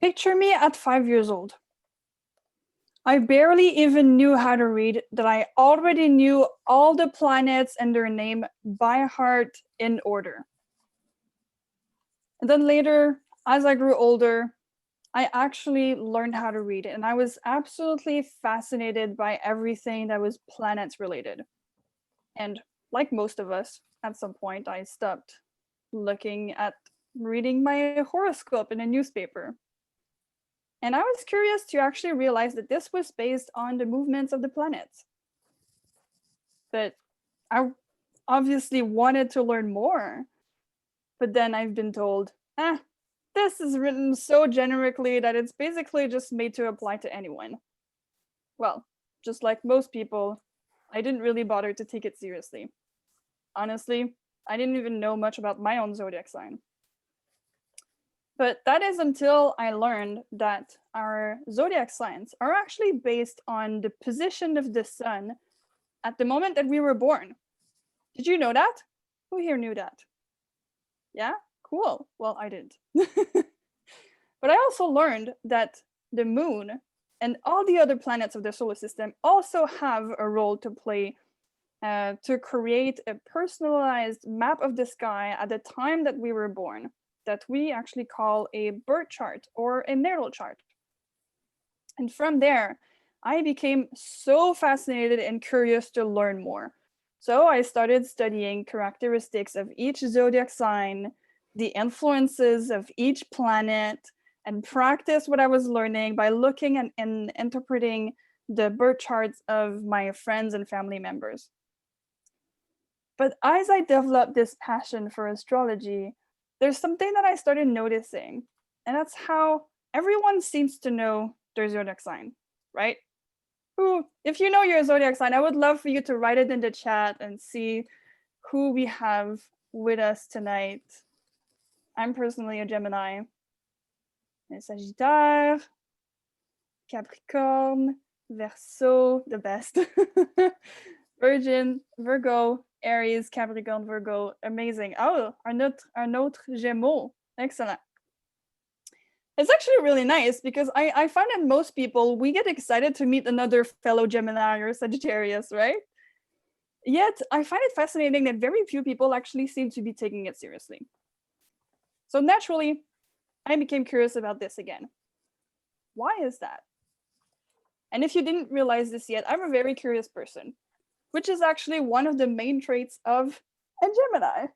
Picture me at 5 years old. I barely even knew how to read, that I already knew all the planets and their name by heart in order. And then later, as I grew older, I actually learned how to read, and I was absolutely fascinated by everything that was planets related. And like most of us, at some point, I stopped looking at reading my horoscope in a newspaper. And I was curious to actually realize that this was based on the movements of the planets. But I obviously wanted to learn more. But then I've been told, this is written so generically that it's basically just made to apply to anyone. Well, just like most people, I didn't really bother to take it seriously. Honestly, I didn't even know much about my own zodiac sign. But that is until I learned that our zodiac signs are actually based on the position of the sun at the moment that we were born. Did you know that? Who here knew that? Yeah? Cool. Well, I didn't. But I also learned that the moon and all the other planets of the solar system also have a role to play to create a personalized map of the sky at the time that we were born, that we actually call a birth chart or a natal chart. And from there, I became so fascinated and curious to learn more. So I started studying characteristics of each zodiac sign, the influences of each planet, and practice what I was learning by looking and interpreting the birth charts of my friends and family members. But as I developed this passion for astrology, there's something that I started noticing, and that's how everyone seems to know their zodiac sign, right? Who, if you know your zodiac sign, I would love for you to write it in the chat and see who we have with us tonight. I'm personally a Gemini, a Sagittaire, Capricorn, Verseau, the best. Virgin, Virgo, Aries, Capricorn, Virgo, amazing. Oh, un autre Gémeaux, excellent. It's actually really nice because I find that most people, we get excited to meet another fellow Gemini or Sagittarius, right? Yet, I find it fascinating that very few people actually seem to be taking it seriously. So naturally, I became curious about this again. Why is that? And if you didn't realize this yet, I'm a very curious person, which is actually one of the main traits of a Gemini.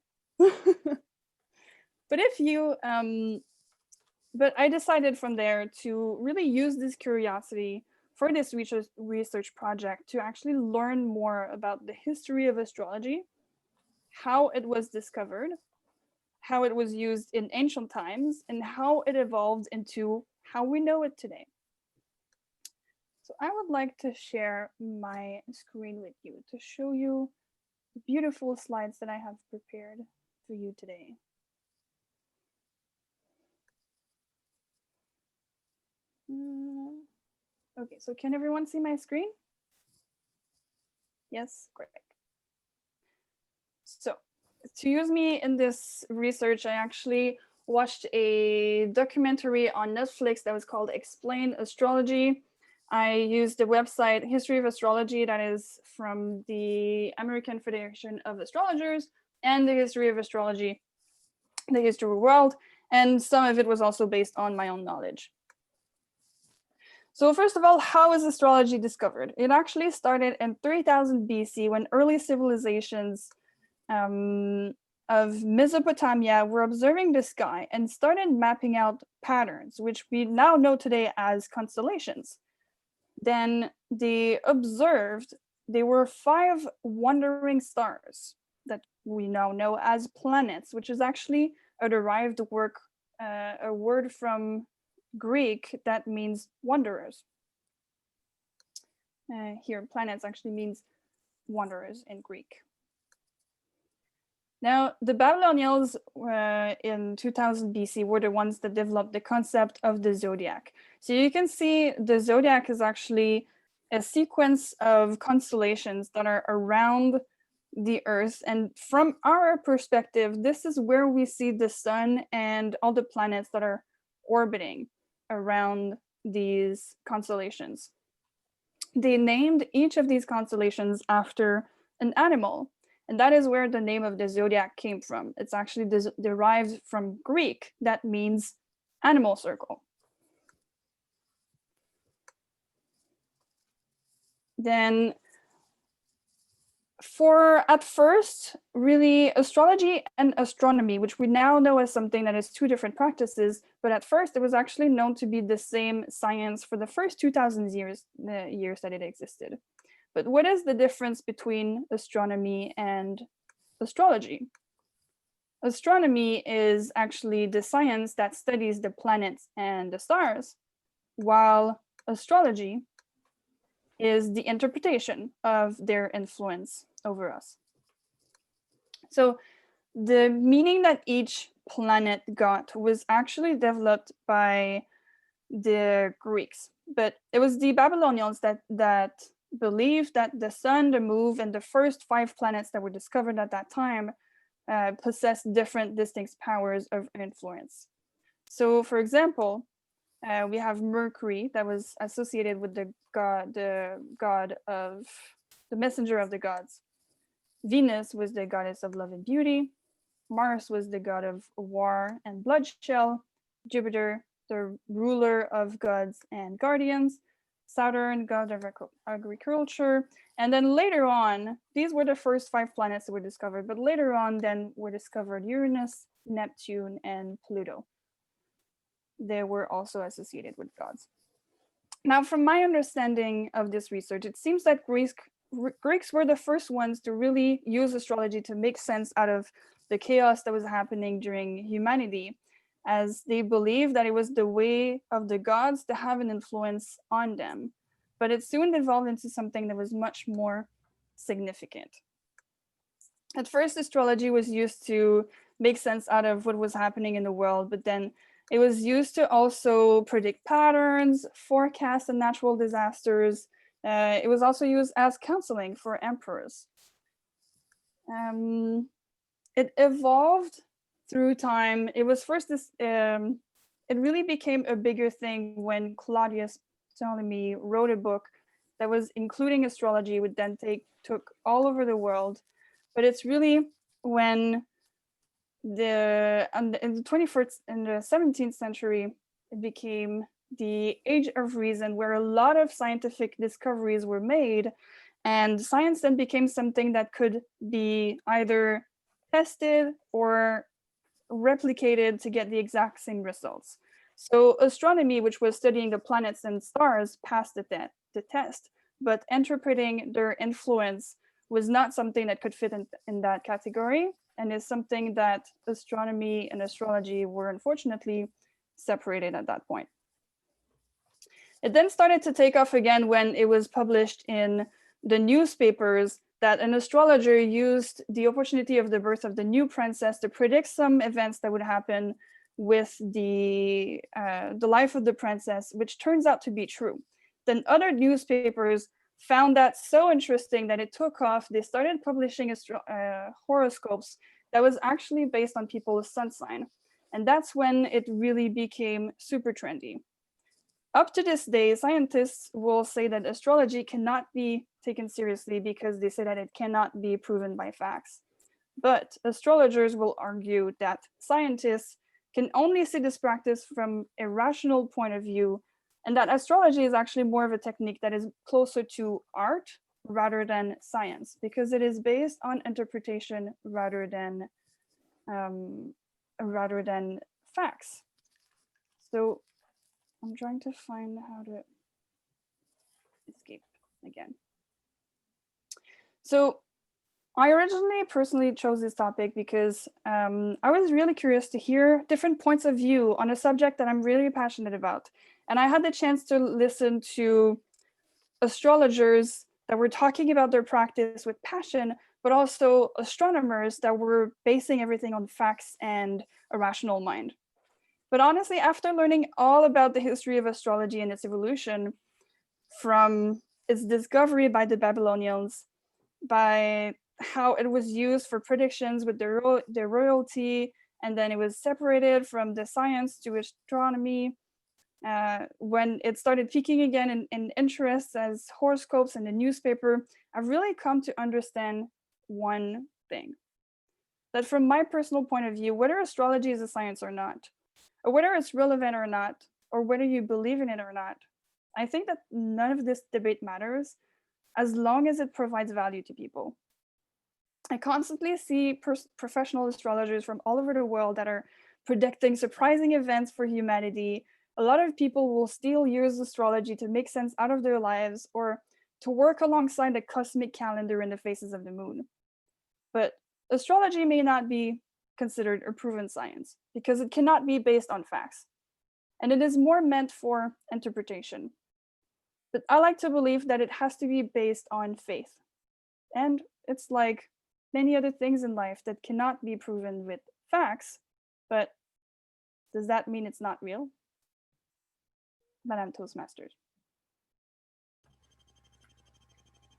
But if you, but I decided from there to really use this curiosity for this research project to actually learn more about the history of astrology, how it was discovered, how it was used in ancient times, and how it evolved into how we know it today. So I would like to share my screen with you to show you the beautiful slides that I have prepared for you today. Okay, so can everyone see my screen? Yes, great. So to use me in this research, I actually watched a documentary on Netflix that was called Explain Astrology. I used the website History of Astrology that is from the American Federation of Astrologers, and the History of Astrology, the History of the World, and some of it was also based on my own knowledge. So first of all, how is astrology discovered? It actually started in 3000 BC when early civilizations of Mesopotamia were observing the sky and started mapping out patterns, which we now know today as constellations. Then they observed there were 5 wandering stars that we now know as planets, which is actually a derived a word from Greek that means wanderers. Here, planets actually means wanderers in Greek. Now, the Babylonians in 2000 BC were the ones that developed the concept of the zodiac. So you can see the zodiac is actually a sequence of constellations that are around the Earth. And from our perspective, this is where we see the sun and all the planets that are orbiting. around these constellations. They named each of these constellations after an animal, and that is where the name of the zodiac came from. It's actually derived from Greek, that means animal circle. Then at first, really, astrology and astronomy, which we now know as something that is two different practices, but at first it was actually known to be the same science for the first 2,000 years that it existed. But what is the difference between astronomy and astrology? Astronomy is actually the science that studies the planets and the stars, while astrology is the interpretation of their influence over us. So the meaning that each planet got was actually developed by the Greeks, but it was the Babylonians that believed that the sun, the moon, and the first 5 planets that were discovered at that time possessed different distinct powers of influence. So, for example, we have Mercury, that was associated with the messenger of the gods. Venus was the goddess of love and beauty. Mars was the god of war and bloodshed. Jupiter, the ruler of gods and guardians. Saturn, god of agriculture. And then later on, these were the first 5 planets that were discovered, but later on then were discovered Uranus, Neptune, and Pluto. They were also associated with gods. Now, from my understanding of this research, it seems that Greeks were the first ones to really use astrology to make sense out of the chaos that was happening during humanity, as they believed that it was the way of the gods to have an influence on them. But it soon evolved into something that was much more significant. At first, astrology was used to make sense out of what was happening in the world, but then it was used to also predict patterns, forecast the natural disasters. It was also used as counseling for emperors. It evolved through time. It was first it really became a bigger thing when Claudius Ptolemy wrote a book that was including astrology, would then took all over the world. But it's really when in the 21st and the 17th century, it became the age of reason, where a lot of scientific discoveries were made, and science then became something that could be either tested or replicated to get the exact same results. So astronomy, which was studying the planets and stars, passed the test, but interpreting their influence was not something that could fit in that category, and is something that astronomy and astrology were unfortunately separated at that point. It then started to take off again when it was published in the newspapers that an astrologer used the opportunity of the birth of the new princess to predict some events that would happen with the life of the princess, which turns out to be true. Then other newspapers found that so interesting that it took off. They started publishing horoscopes that was actually based on people's sun sign. And that's when it really became super trendy. Up to this day, scientists will say that astrology cannot be taken seriously because they say that it cannot be proven by facts. But astrologers will argue that scientists can only see this practice from a rational point of view, and that astrology is actually more of a technique that is closer to art rather than science, because it is based on interpretation rather than facts. So I'm trying to find how to escape again. So I originally personally chose this topic because I was really curious to hear different points of view on a subject that I'm really passionate about. And I had the chance to listen to astrologers that were talking about their practice with passion, but also astronomers that were basing everything on facts and a rational mind. But honestly, after learning all about the history of astrology and its evolution, from its discovery by the Babylonians, by how it was used for predictions with the royalty, and then it was separated from the science to astronomy, When it started peaking again in interest as horoscopes in the newspaper, I've really come to understand one thing: that from my personal point of view, whether astrology is a science or not, or whether it's relevant or not, or whether you believe in it or not, I think that none of this debate matters as long as it provides value to people. I constantly see professional astrologers from all over the world that are predicting surprising events for humanity. A lot of people will still use astrology to make sense out of their lives or to work alongside the cosmic calendar in the phases of the moon. But astrology may not be considered a proven science because it cannot be based on facts, and it is more meant for interpretation. But I like to believe that it has to be based on faith. And it's like many other things in life that cannot be proven with facts, but does that mean it's not real? Madame Toastmasters.